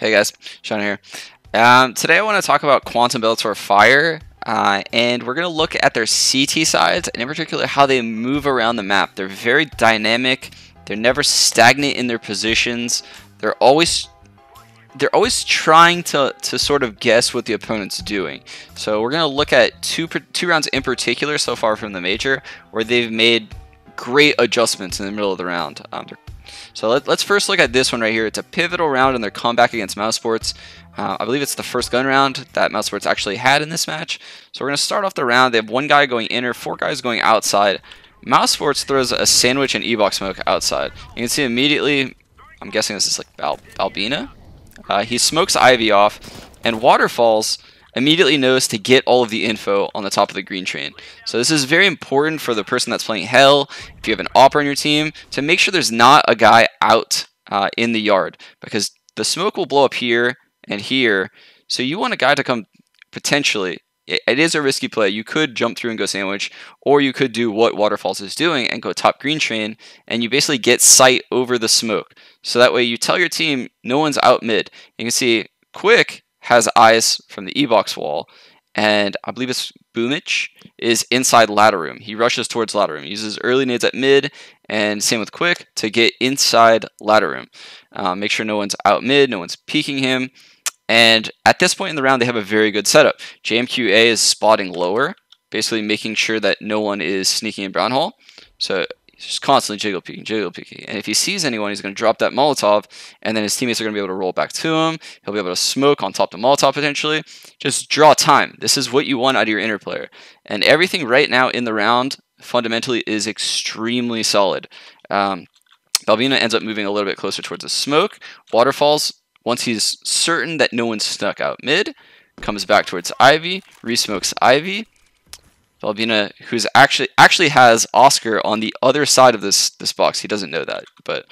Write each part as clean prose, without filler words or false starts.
Hey guys, Sean here. Today I want to talk about Quantum Bellator Fire, and we're going to look at their CT sides, and in particular how they move around the map. They're very dynamic, they're never stagnant in their positions, they're always trying to sort of guess what the opponent's doing. So we're going to look at two rounds in particular so far from the major, where they've made great adjustments in the middle of the round. So let's first look at this one right here. It's a pivotal round in their comeback against Mousesports. I believe it's the first gun round that Mousesports actually had in this match. So we're going to start off the round. They have one guy going inner, 4 guys going outside. Mousesports throws a sandwich and E-box smoke outside. You can see immediately, I'm guessing this is like Balbina. He smokes Ivy off, and Waterfalls immediately knows to get all of the info on the top of the green train. So this is very important for the person that's playing Hell, if you have an AWP on your team, to make sure there's not a guy out in the yard, because the smoke will blow up here and here. So you want a guy to come potentially. It is a risky play. You could jump through and go sandwich, or you could do what Waterfalls is doing and go top green train, and you basically get sight over the smoke. So that way you tell your team no one's out mid. You can see Quick has eyes from the E-box wall, and I believe it's Boomich is inside ladder room. He rushes towards ladder room. He uses early nades at mid, and same with Quick to get inside ladder room. Make sure no one's out mid, no one's peeking him. And at this point in the round, they have a very good setup. JMQA is spotting lower, basically making sure that no one is sneaking in brown hole. So he's just constantly jiggle peeking. And if he sees anyone, he's going to drop that Molotov, and then his teammates are going to be able to roll back to him. He'll be able to smoke on top of the Molotov potentially. Just draw time. This is what you want out of your inner player. And everything right now in the round fundamentally is extremely solid. Balbina ends up moving a little bit closer towards the smoke. Waterfalls, once he's certain that no one's stuck out mid, comes back towards Ivy, resmokes Ivy. Balbina, who's actually has Oscar on the other side of this box. He doesn't know that, but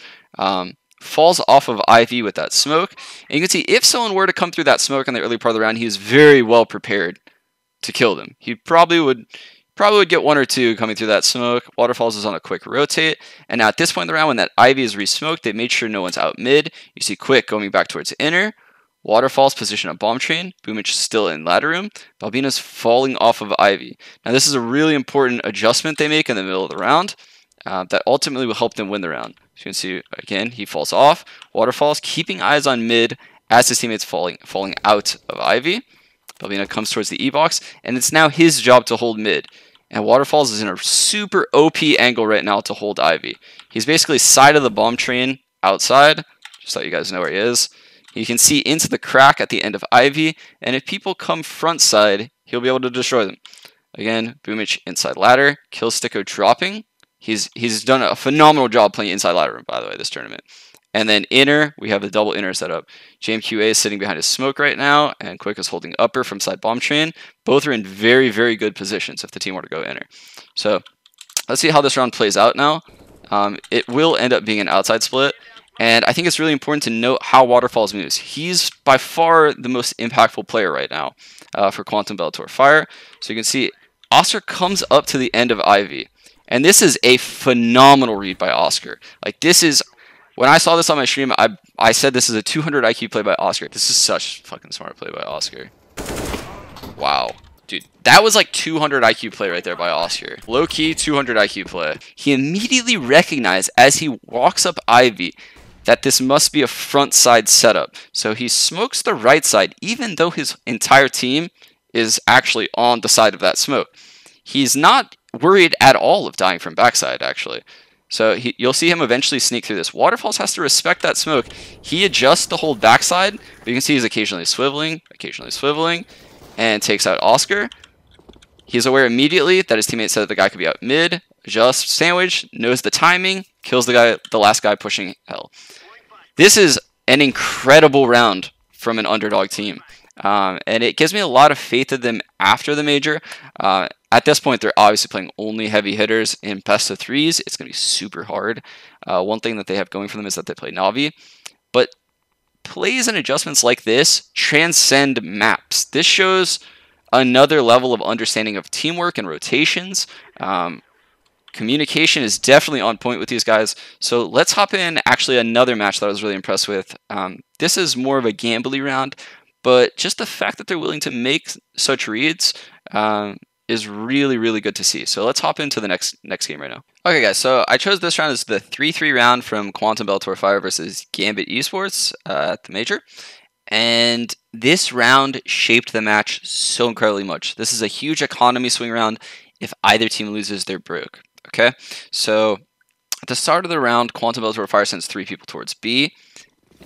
falls off of Ivy with that smoke. And you can see if someone were to come through that smoke in the early part of the round, he is very well prepared to kill them. He probably would get 1 or 2 coming through that smoke. Waterfalls is on a quick rotate. And now at this point in the round, when that Ivy is resmoked, they made sure no one's out mid. You see Quick going back towards inner. Waterfalls position a bomb train. Boomich still in ladder room. Balbina's falling off of Ivy. Now this is a really important adjustment they make in the middle of the round that ultimately will help them win the round. As you can see, again, he falls off. Waterfalls keeping eyes on mid as his teammates falling out of Ivy. Balbina comes towards the E-box, and it's now his job to hold mid. And Waterfalls is in a super OP angle right now to hold Ivy. He's basically side of the bomb train outside, just so you guys know where he is. You can see into the crack at the end of Ivy, and if people come front side, he'll be able to destroy them. Again, Boomich inside ladder, Killsticko dropping. He's done a phenomenal job playing inside ladder, by the way, this tournament. And then inner, we have the double inner setup. JMQA is sitting behind his smoke right now, and Quick is holding upper from side bomb train. Both are in very, very good positions if the team were to go inner. So let's see how this round plays out now. It will end up being an outside split. And I think it's really important to note how Waterfalls moves. He's by far the most impactful player right now for Quantum Bellator Fire. So you can see Oscar comes up to the end of Ivy. And this is a phenomenal read by Oscar. Like, this is, when I saw this on my stream, I said this is a 200 IQ play by Oscar. This is such fucking smart play by Oscar. Wow. Dude, that was like 200 IQ play right there by Oscar. Low-key 200 IQ play. He immediately recognized as he walks up Ivy that this must be a front side setup. So he smokes the right side, even though his entire team is actually on the side of that smoke. He's not worried at all of dying from backside, actually. So you'll see him eventually sneak through this. Waterfalls has to respect that smoke. He adjusts to hold backside, but you can see he's occasionally swiveling, and takes out Oscar. He's aware immediately that his teammate said that the guy could be out mid, adjusts, sandwich, knows the timing, kills the last guy pushing Hell. This is an incredible round from an underdog team. And it gives me a lot of faith in them after the major. At this point, they're obviously playing only heavy hitters in best of threes. It's going to be super hard. One thing that they have going for them is that they play Navi. But plays and adjustments like this transcend maps. This shows another level of understanding of teamwork and rotations. Communication is definitely on point with these guys. So let's hop in actually another match that I was really impressed with. This is more of a gambly round, but just the fact that they're willing to make such reads is really, really good to see. So let's hop into the next game right now. Okay, guys, so I chose this round as the 3-3 round from Quantum Bellator Fire versus Gambit Esports at the Major. And this round shaped the match so incredibly much. This is a huge economy swing round. If either team loses, they're broke. Okay, so at the start of the round, Quantum Bellator Fire sends 3 people towards B,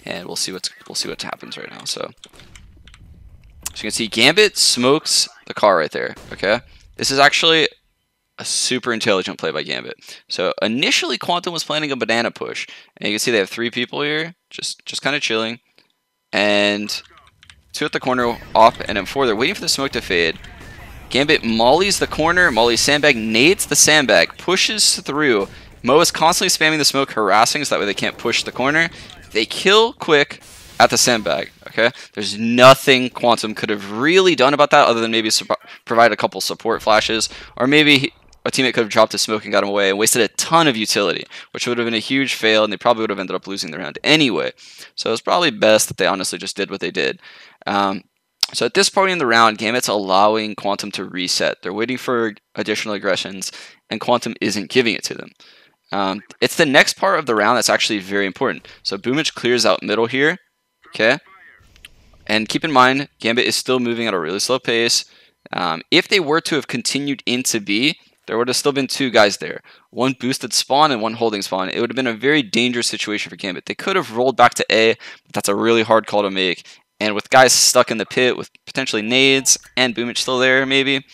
and we'll see what happens right now. So you can see Gambit smokes the car right there. Okay, this is actually a super intelligent play by Gambit. So initially, Quantum was planning a banana push, and you can see they have 3 people here, just kind of chilling, and 2 at the corner off, and then 4. They're waiting for the smoke to fade. Gambit mollies the corner, mollies sandbag, nades the sandbag, pushes through. Mo is constantly spamming the smoke, harassing, so that way they can't push the corner. They kill quick at the sandbag, okay? There's nothing Quantum could have really done about that other than maybe provide a couple support flashes, or maybe a teammate could have dropped a smoke and got him away and wasted a ton of utility, which would have been a huge fail, and they probably would have ended up losing the round anyway. So it's probably best that they honestly just did what they did. So at this point in the round, Gambit's allowing Quantum to reset. They're waiting for additional aggressions, and Quantum isn't giving it to them. It's the next part of the round that's actually very important. So Boomich clears out middle here, okay? And keep in mind, Gambit is still moving at a really slow pace. If they were to have continued into B, there would have still been 2 guys there. One boosted spawn and one holding spawn. It would have been a very dangerous situation for Gambit. They could have rolled back to A, but that's a really hard call to make. And with guys stuck in the pit with potentially nades and Boomich still there, maybe,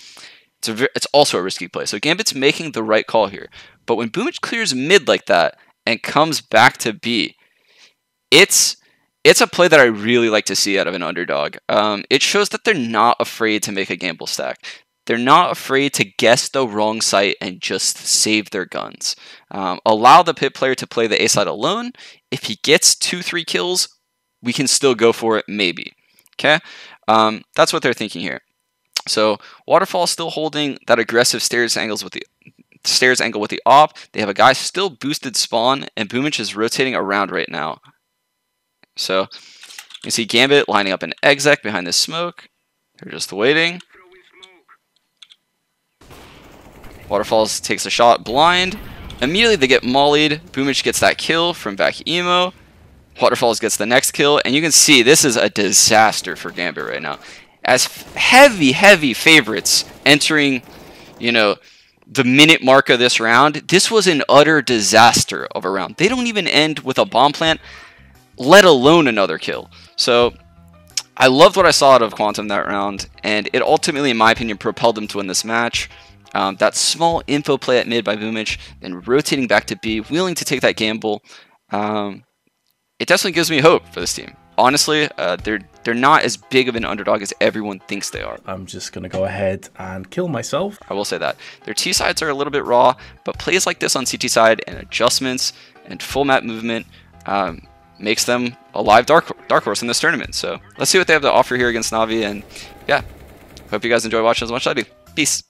it's also a risky play. So Gambit's making the right call here. But when Boomich clears mid like that and comes back to B, it's a play that I really like to see out of an Underdog. It shows that they're not afraid to make a gamble stack. They're not afraid to guess the wrong site and just save their guns. Allow the pit player to play the A side alone. If he gets 2-3 kills, we can still go for it, maybe. Okay, that's what they're thinking here. So Waterfall still holding that aggressive stairs angle with the op. They have a guy still boosted spawn, and Boomich is rotating around right now. So you can see Gambit lining up an exec behind this smoke. They're just waiting. Waterfalls takes a shot blind. Immediately they get mollied. Boomich gets that kill from back emo. Waterfalls gets the next kill, and you can see this is a disaster for Gambit right now. As heavy favorites entering, the minute mark of this round, this was an utter disaster of a round. They don't even end with a bomb plant, let alone another kill. So I loved what I saw out of Quantum that round, and it ultimately, in my opinion, propelled them to win this match. That small info play at mid by Boomich, then rotating back to B, willing to take that gamble. It definitely gives me hope for this team. Honestly, they're not as big of an underdog as everyone thinks they are. I'm just going to go ahead and kill myself. I will say that. Their T sides are a little bit raw, but plays like this on CT side and adjustments and full map movement makes them a live dark horse in this tournament. So let's see what they have to offer here against Na'Vi. And yeah, hope you guys enjoy watching as much as I do. Peace.